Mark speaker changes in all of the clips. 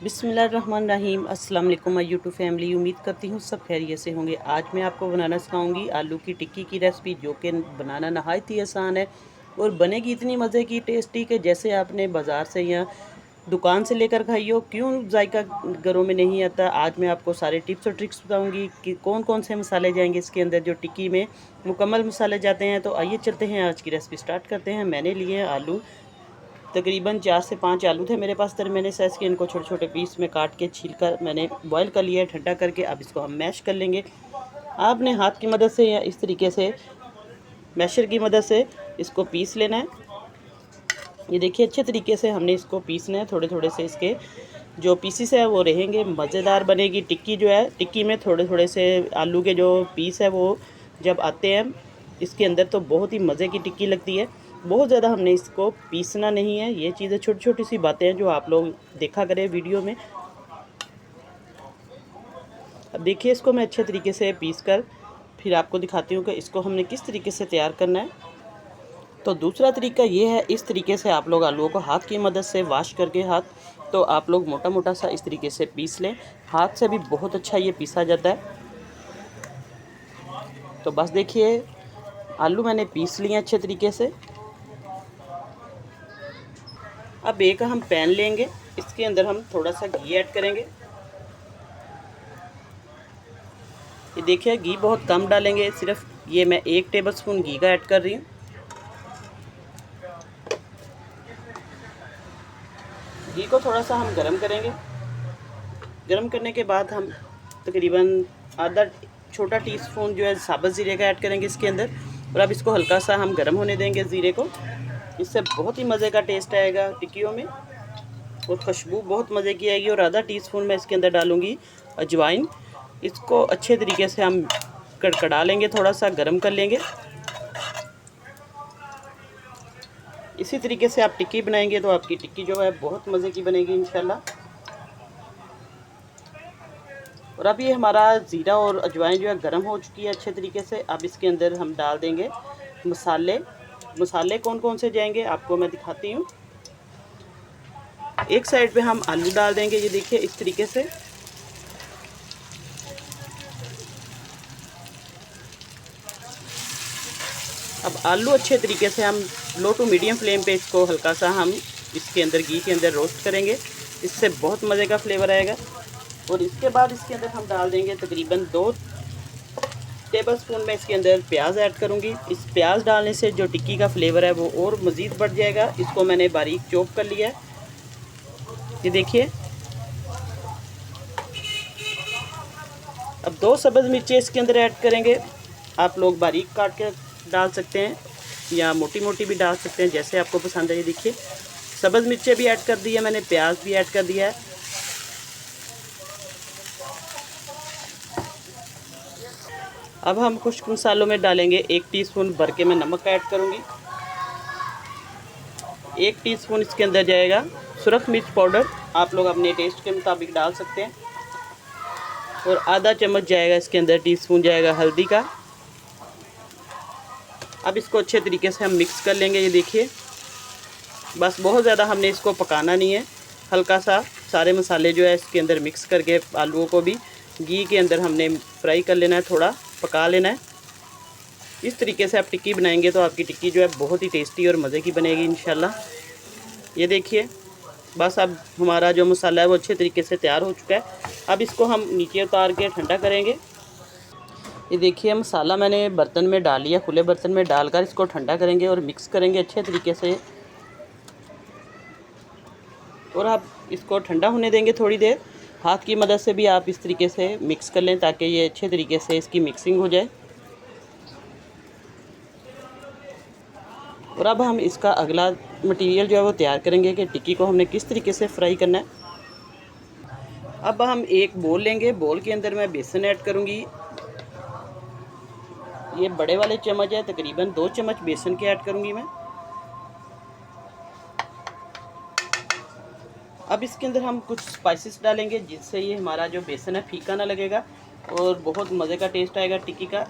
Speaker 1: बिस्मिल्लाहिर्रहमानिर्रहीम। अस्सलाम वालेकुम माय यूट्यूब फैमिली। उम्मीद करती हूँ सब खैरियत से होंगे। आज मैं आपको बनाना सिखाऊंगी आलू की टिक्की की रेसिपी, जो कि बनाना नहायत ही आसान है और बनेगी इतनी मज़े की टेस्टी कि जैसे आपने बाज़ार से या दुकान से लेकर खाई हो, क्यों जायका घरों में नहीं आता। आज मैं आपको सारे टिप्स और ट्रिक्स बताऊंगी कि कौन कौन से मसाले जाएंगे इसके अंदर, जो टिक्की में मुकम्मल मसाले जाते हैं। तो आइए चलते हैं, आज की रेसिपी स्टार्ट करते हैं। मैंने लिए हैं आलू, तकरीबन 4 से 5 आलू थे मेरे पास दरमियाने साइज़ के। इनको छोटे छोटे पीस में काट के छील कर मैंने बॉईल कर लिया है ठंडा करके। अब इसको हम मैश कर लेंगे। आपने हाथ की मदद से या इस तरीके से मैशर की मदद से इसको पीस लेना है। ये देखिए, अच्छे तरीके से हमने इसको पीसना है। थोड़े थोड़े से इसके जो पीसीस है वो रहेंगे, मज़ेदार बनेगी टिक्की। जो है टिक्की में थोड़े थोड़े से आलू के जो पीस है वो जब आते हैं इसके अंदर तो बहुत ही मज़े की टिक्की लगती है। बहुत ज़्यादा हमने इसको पीसना नहीं है। ये चीज़ें छोटी छोटी सी बातें हैं जो आप लोग देखा करें वीडियो में। अब देखिए, इसको मैं अच्छे तरीके से पीस कर फिर आपको दिखाती हूँ कि इसको हमने किस तरीके से तैयार करना है। तो दूसरा तरीका ये है, इस तरीके से आप लोग आलूओं को हाथ की मदद से वॉश करके तो आप लोग मोटा मोटा सा इस तरीके से पीस लें। हाथ से भी बहुत अच्छा ये पीसा जाता है। तो बस देखिए, आलू मैंने पीस लिए अच्छे तरीके से। अब एक हम पैन लेंगे, इसके अंदर हम थोड़ा सा घी ऐड करेंगे। ये देखिए, घी बहुत कम डालेंगे, सिर्फ ये मैं 1 टेबलस्पून घी का ऐड कर रही हूँ। घी को थोड़ा सा हम गरम करेंगे। गरम करने के बाद हम तकरीबन आधा छोटा टीस्पून जो है साबुत ज़ीरे का ऐड करेंगे इसके अंदर। और अब इसको हल्का सा हम गरम होने देंगे ज़ीरे को। इससे बहुत ही मज़े का टेस्ट आएगा टिक्कियों में और खुशबू बहुत मज़े की आएगी। और आधा टीस्पून मैं इसके अंदर डालूँगी अजवाइन। इसको अच्छे तरीके से हम कड़कड़ा लेंगे, थोड़ा सा गरम कर लेंगे। इसी तरीके से आप टिक्की बनाएंगे तो आपकी टिक्की जो है बहुत मज़े की बनेगी इंशाल्लाह। और अब ये हमारा ज़ीरा और अजवाइन जो है गर्म हो चुकी है अच्छे तरीके से। अब इसके अंदर हम डाल देंगे मसाले। मसाले कौन कौन से जाएंगे आपको मैं दिखाती हूँ। एक साइड पे हम आलू डाल देंगे, ये देखिए इस तरीके से। अब आलू अच्छे तरीके से हम लो टू मीडियम फ्लेम पे इसको हल्का सा हम इसके अंदर घी के अंदर रोस्ट करेंगे। इससे बहुत मज़े का फ्लेवर आएगा। और इसके बाद इसके अंदर हम डाल देंगे तकरीबन 2 टेबलस्पून में इसके अंदर प्याज ऐड करूंगी। इस प्याज डालने से जो टिक्की का फ्लेवर है वो और मज़ीद बढ़ जाएगा। इसको मैंने बारीक चॉप कर लिया है, ये देखिए। अब 2 सब्ज़ मिर्चें इसके अंदर ऐड करेंगे। आप लोग बारीक काट के डाल सकते हैं या मोटी मोटी भी डाल सकते हैं, जैसे आपको पसंद है। ये देखिए, सब्ज़ मिर्चें भी ऐड कर दी है मैंने, प्याज भी ऐड कर दिया है। अब हम खुश्क मसालों में डालेंगे 1 टीस्पून भर के मैं नमक ऐड करूंगी। 1 टीस्पून इसके अंदर जाएगा सुरख मिर्च पाउडर, आप लोग अपने टेस्ट के मुताबिक डाल सकते हैं। और आधा चम्मच जाएगा इसके अंदर टीस्पून जाएगा हल्दी का। अब इसको अच्छे तरीके से हम मिक्स कर लेंगे। ये देखिए, बस बहुत ज़्यादा हमने इसको पकाना नहीं है, हल्का सा सारे मसाले जो है इसके अंदर मिक्स करके आलूओं को भी घी के अंदर हमने फ्राई कर लेना है, थोड़ा पका लेना है। इस तरीके से आप टिक्की बनाएंगे तो आपकी टिक्की जो है बहुत ही टेस्टी और मज़े की बनेगी इंशाल्लाह। ये देखिए, बस अब हमारा जो मसाला है वो अच्छे तरीके से तैयार हो चुका है। अब इसको हम नीचे उतार के ठंडा करेंगे। ये देखिए, मसाला मैंने बर्तन में डाल लिया, खुले बर्तन में डालकर इसको ठंडा करेंगे और मिक्स करेंगे अच्छे तरीके से। और आप इसको ठंडा होने देंगे थोड़ी देर। हाथ की मदद से भी आप इस तरीके से मिक्स कर लें ताकि ये अच्छे तरीके से इसकी मिक्सिंग हो जाए। और अब हम इसका अगला मटेरियल जो है वो तैयार करेंगे कि टिक्की को हमने किस तरीके से फ्राई करना है। अब हम एक बोल लेंगे, बोल के अंदर मैं बेसन ऐड करूँगी। ये बड़े वाले चम्मच है, तकरीबन 2 चम्मच बेसन के ऐड करूँगी मैं। अब इसके अंदर हम कुछ स्पाइसेस डालेंगे जिससे ये हमारा जो बेसन है फीका ना लगेगा और बहुत मज़े का टेस्ट आएगा टिक्की का।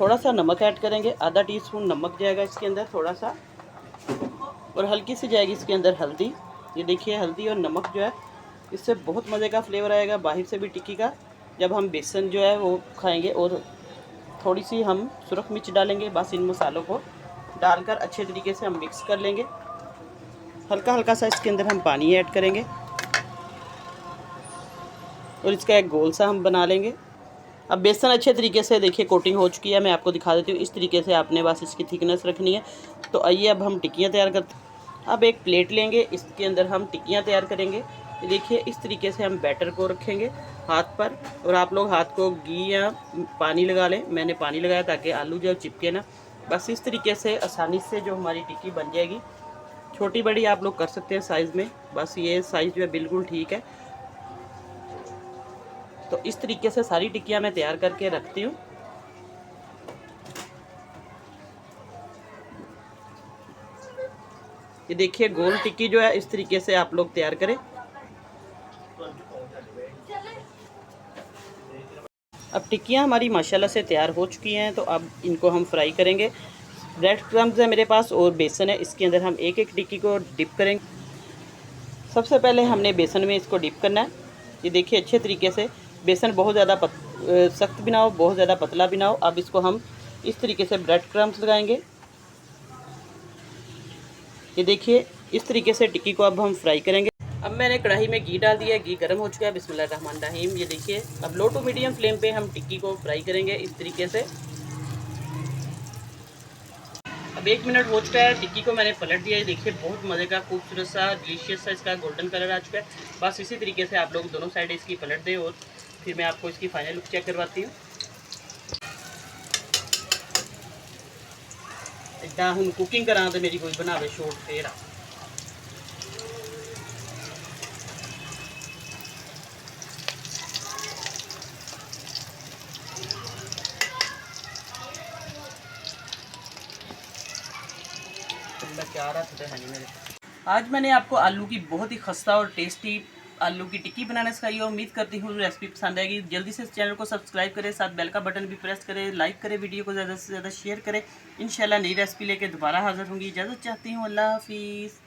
Speaker 1: थोड़ा सा नमक ऐड करेंगे, आधा टीस्पून नमक जाएगा इसके अंदर थोड़ा सा। और हल्की सी जाएगी इसके अंदर हल्दी। ये देखिए, हल्दी और नमक जो है इससे बहुत मज़े का फ्लेवर आएगा बाहर से भी टिक्की का। जब हम बेसन जो है वो खाएंगे, और थोड़ी सी हम सुरख मिर्च डालेंगे। बस इन मसालों को डालकर अच्छे तरीके से हम मिक्स कर लेंगे। हल्का हल्का सा इसके अंदर हम पानी ऐड करेंगे और इसका एक गोल सा हम बना लेंगे। अब बेसन अच्छे तरीके से देखिए कोटिंग हो चुकी है। मैं आपको दिखा देती हूँ, इस तरीके से आपने बस इसकी थिकनेस रखनी है। तो आइए अब हम टिक्कियाँ तैयार करते हैं। अब एक प्लेट लेंगे, इसके अंदर हम टिक्कियाँ तैयार करेंगे। देखिए इस तरीके से हम बैटर को रखेंगे हाथ पर, और आप लोग हाथ को घी या पानी लगा लें। मैंने पानी लगाया ताकि आलू जो चिपके ना। बस इस तरीके से आसानी से जो हमारी टिक्की बन जाएगी। छोटी बड़ी आप लोग कर सकते हैं साइज़ में, बस ये साइज़ जो है बिल्कुल ठीक है। तो इस तरीके से सारी टिक्कियाँ मैं तैयार करके रखती हूँ। ये देखिए गोल टिक्की जो है इस तरीके से आप लोग तैयार करें। अब टिक्कियाँ हमारी माशाल्लाह से तैयार हो चुकी हैं, तो अब इनको हम फ्राई करेंगे। ब्रेड क्रम्स है मेरे पास और बेसन है, इसके अंदर हम एक एक टिक्की को डिप करेंगे। सबसे पहले हमने बेसन में इसको डिप करना है। ये देखिए अच्छे तरीके से, बेसन बहुत ज़्यादा सख्त भी ना हो, बहुत ज़्यादा पतला भी ना हो। अब इसको हम इस तरीके से ब्रेड क्रम्स लगाएंगे। ये देखिए इस तरीके से टिक्की को अब हम फ्राई करेंगे। अब मैंने कढ़ाई में घी डाल दिया है, घी गर्म हो चुका है। बिस्मिल्लाहिर्रहमानिर्रहीम। ये देखिए अब लो टू मीडियम फ्लेम पे हम टिक्की को फ्राई करेंगे इस तरीके से। अब 1 मिनट हो चुका है, टिक्की को मैंने पलट दिया है। देखिए बहुत मज़े का खूबसूरत सा डिलीशियस सा इसका गोल्डन कलर आ चुका है। बस इसी तरीके से आप लोग दोनों साइड इसकी पलट दें, और फिर मैं आपको इसकी फाइनल लुक चेक करवाती हूँ। इतना हूँ कुकिंग करा तो मेरी कोई बनावे शॉर्ट फेर आ। क्या रहा है नहीं मेरे। आज मैंने आपको आलू की बहुत ही खस्ता और टेस्टी आलू की टिक्की बनाना सिखाई है। उम्मीद करती हूँ रेसिपी पसंद आएगी। जल्दी से इस चैनल को सब्सक्राइब करें, साथ बेल का बटन भी प्रेस करें, लाइक करें, वीडियो को ज़्यादा से ज़्यादा शेयर करें। इंशाल्लाह नई रेसिपी लेके दोबारा हाजिर होंगी। इजाज़त चाहती हूँ, अल्लाह हाफिज़।